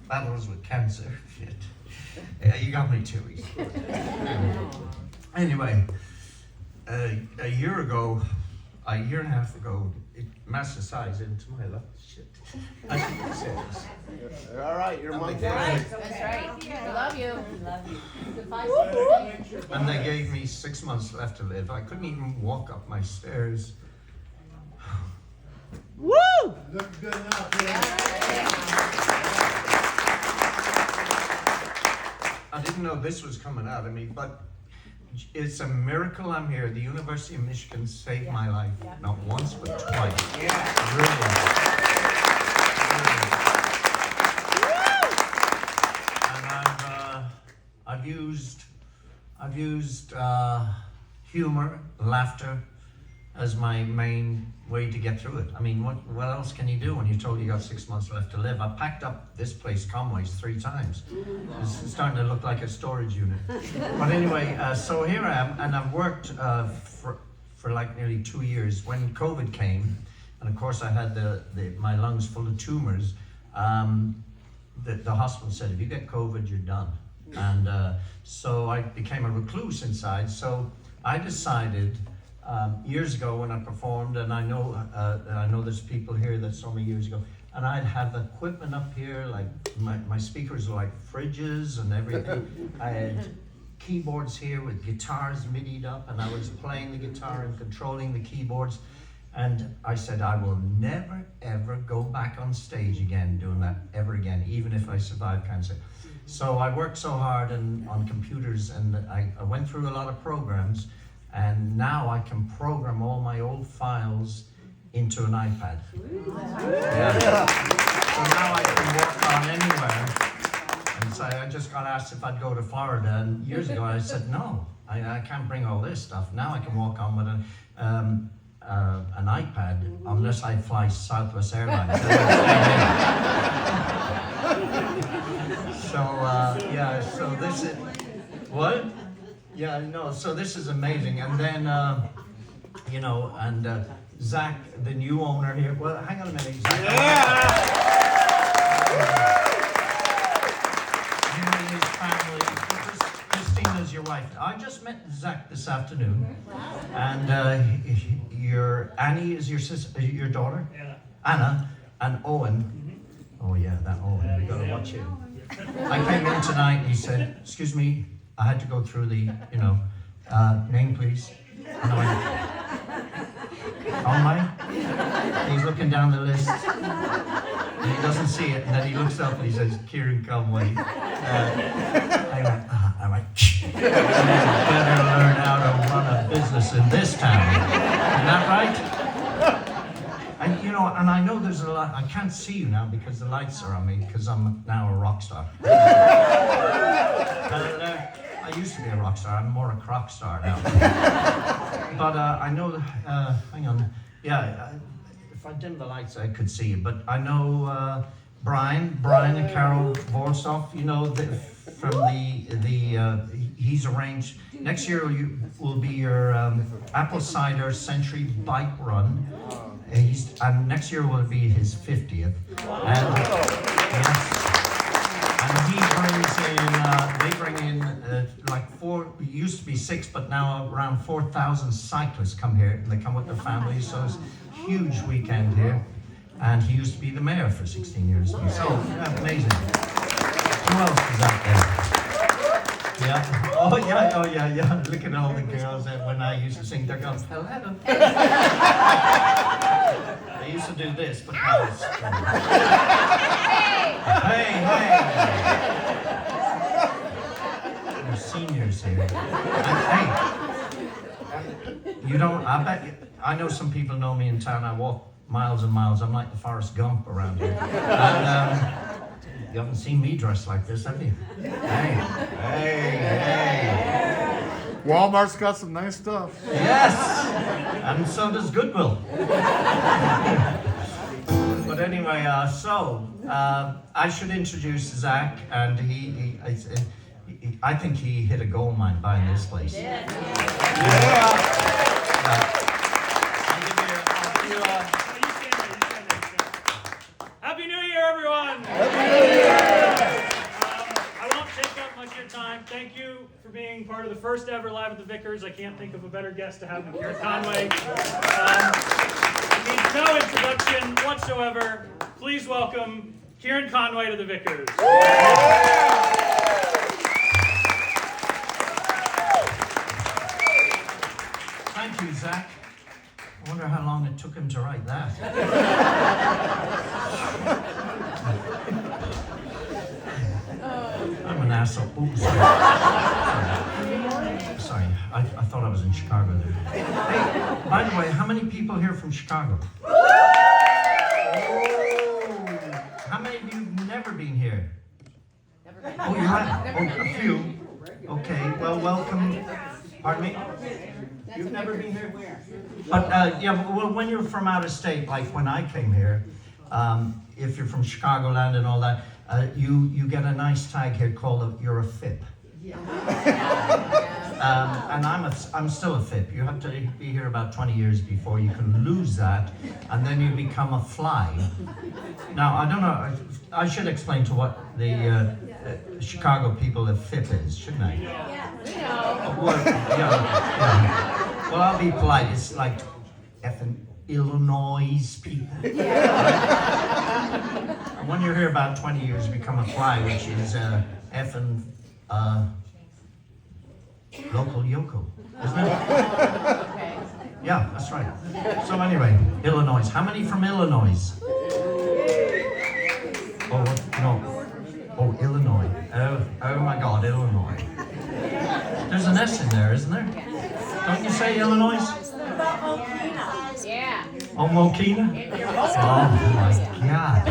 battles with cancer. Shit. You got me too easy. Anyway, a year and a half ago, it metastasized into my lung. Shit. I shouldn't say this. All right, you're my That's right. We love you. We love you. And they gave me 6 months left to live. I couldn't even walk up my stairs. Woo! Looks good enough. I didn't know this was coming out of me, but it's a miracle I'm here. The University of Michigan saved my life. Not once, but twice. Brilliant. And I've used humor, laughter as my main way to get through it. I mean, what else can you do when you're told you got 6 months left to live? I packed up this place, Conway's, 3 times. It's starting to look like a storage unit. But anyway, so here I am, and I've worked for like nearly 2 years. When COVID came, and of course I had my lungs full of tumors, the hospital said, if you get COVID, you're done. And so I became a recluse inside. So I decided years ago when I performed, and I know there's people here that saw me years ago, and I'd have equipment up here, like my speakers are like fridges and everything. I had keyboards here with guitars MIDI'd up, and I was playing the guitar and controlling the keyboards. And I said, I will never, ever go back on stage again doing that ever again, even if I survive cancer. So I worked so hard on computers, and I went through a lot of programs, and now I can program all my old files into an iPad. Yeah. So now I can work on anywhere. And so I just got asked if I'd go to Florida, and years ago I said, no, I can't bring all this stuff. Now I can walk on with an iPad, unless I fly Southwest Airlines. So this is, what? Yeah, no, so this is amazing. And then, Zach, the new owner here, well, hang on a minute, Zach. Him and his family, Christina's your wife. I just met Zach this afternoon, and your Annie is your sister, your daughter? Anna, and Owen. Oh yeah, that Owen, you gotta watch him. I came in tonight and he said, excuse me, I had to go through the, name please. And I went, Conway? He's looking down the list and he doesn't see it, and then he looks up and he says, Kieran Conway. I went, you better learn how to run a business in this town. Isn't that right? And I know there's a lot, I can't see you now because the lights are on me, because I'm now a rock star. I used to be a rock star, I'm more a crock star now. But I know, hang on, yeah, if I dim the lights I could see you, but I know Brian and Carol Vorsoff, he's arranged, next year will be your Apple Cider Century Bike Run. And next year will be his 50th. And they bring in like 4, it used to be 6, but now around 4,000 cyclists come here, and they come with their families, so it's a huge weekend here. And he used to be the mayor for 16 years. So, amazing. Who else is out there? Yeah. Oh yeah. Look at all the girls that when I used to sing, they're going, hello. I used to do this, but now it's... Hey! There's seniors here. I know some people know me in town. I walk miles and miles. I'm like the Forrest Gump around here. And, you haven't seen me dressed like this, have you? Hey. Walmart's got some nice stuff. Yes, and so does Goodwill. But anyway, I should introduce Zach, and I think he hit a gold mine buying this place. Yeah. Happy New Year, everyone! Happy New Year! the first ever Live at the Vickers. I can't think of a better guest to have than Kieran Conway. Needs no introduction whatsoever. Please welcome Kieran Conway to the Vickers. Thank you, Zach. I wonder how long it took him to write that. I'm an asshole. Oops, sorry. Sorry, I thought I was in Chicago there. Hey, by the way, how many people here from Chicago? How many of you have never been here? Oh, you have? Oh, a few. Okay, well, welcome. Pardon me? You've never been here? But, yeah, well, when you're from out of state, like when I came here, if you're from Chicagoland and all that, you get a nice tag here called you're a FIP. And I'm still a FIP. You have to be here about 20 years before you can lose that, and then you become a fly. Now, I don't know, I should explain to what the Chicago people of FIP is, shouldn't I? Yeah, we know. Well, yeah. Well, I'll be polite. It's like effing Illinois people. And when you're here about 20 years, you become a fly, which is effing local yoko, isn't it? Okay. Yeah, that's right. So anyway, Illinois. How many from Illinois? Oh, no. Oh, Illinois. Oh my God, Illinois. There's an S in there, isn't there? Don't you say Illinois? Yeah. Oh, Mokina? Oh my God.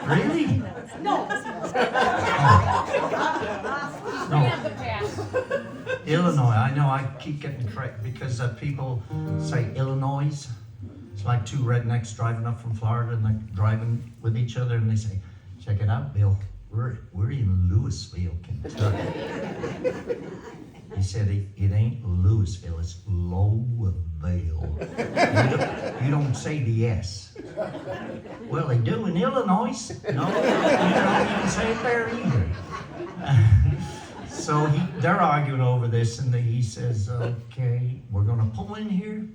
Really? No. No. Illinois. I know I keep getting correct because people say Illinois. It's like two rednecks driving up from Florida and they're driving with each other and they say, check it out, Bill. We're in Louisville, Kentucky. He said it ain't Louisville, it's Lowville. You don't say the S. Well, they do in Illinois. No, you don't even say it there either. So they're arguing over this, and he says, okay, we're going to pull in here.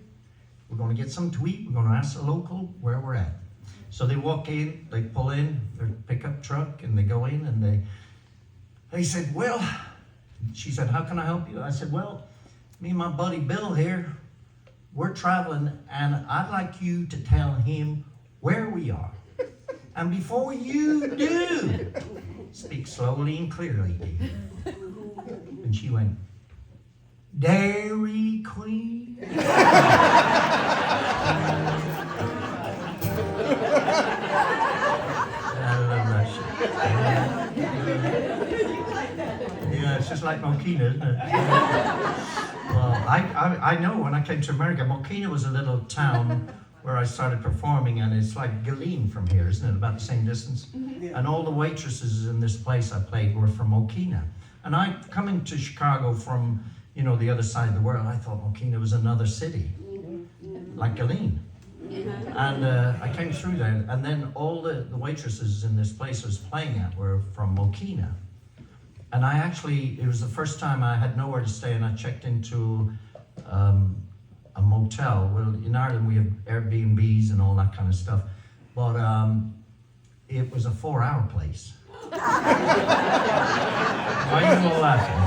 We're going to get something to eat. We're going to ask the local where we're at. So they walk in, they pull in their pickup truck, and they go in, and they said, well, she said, how can I help you? I said, well, me and my buddy Bill here, we're traveling, and I'd like you to tell him where we are. And before you do, speak slowly and clearly, dear. And she went, Dairy Queen. I love that shit. Yeah, it's just like Mokina, isn't it? Well, I know when I came to America, Mokina was a little town where I started performing, and it's like Galeen from here, isn't it? About the same distance. And all the waitresses in this place I played were from Mokina. And coming to Chicago from, the other side of the world, I thought Mokina was another city, like Galeen. And I came through there, and then all the waitresses in this place I was playing at were from Mokina. And it was the first time I had nowhere to stay, and I checked into a motel. Well, in Ireland we have Airbnbs and all that kind of stuff, but it was a 4-hour place. Why are you all laughing?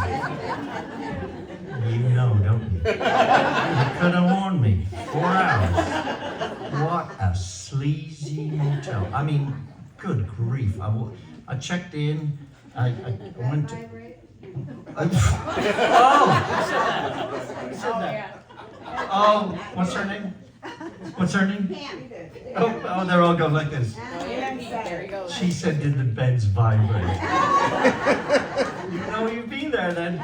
You know, don't you? You could have warned me. 4 hours. What a sleazy motel. I mean, good grief. I checked in. I went to. Oh, what's her name? What's her name? Oh, they're all going like this. There he goes. She said, did the beds vibrate? You've been there then.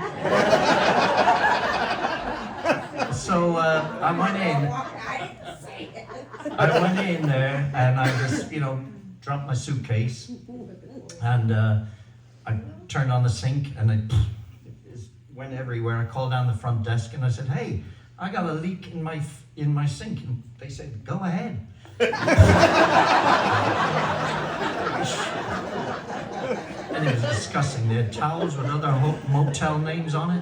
So I went in there, and I just, dropped my suitcase, and I turned on the sink, and it went everywhere. I called down the front desk, and I said, hey, I got a leak in my sink. And they said, go ahead. And it was disgusting. They had towels with other motel names on it.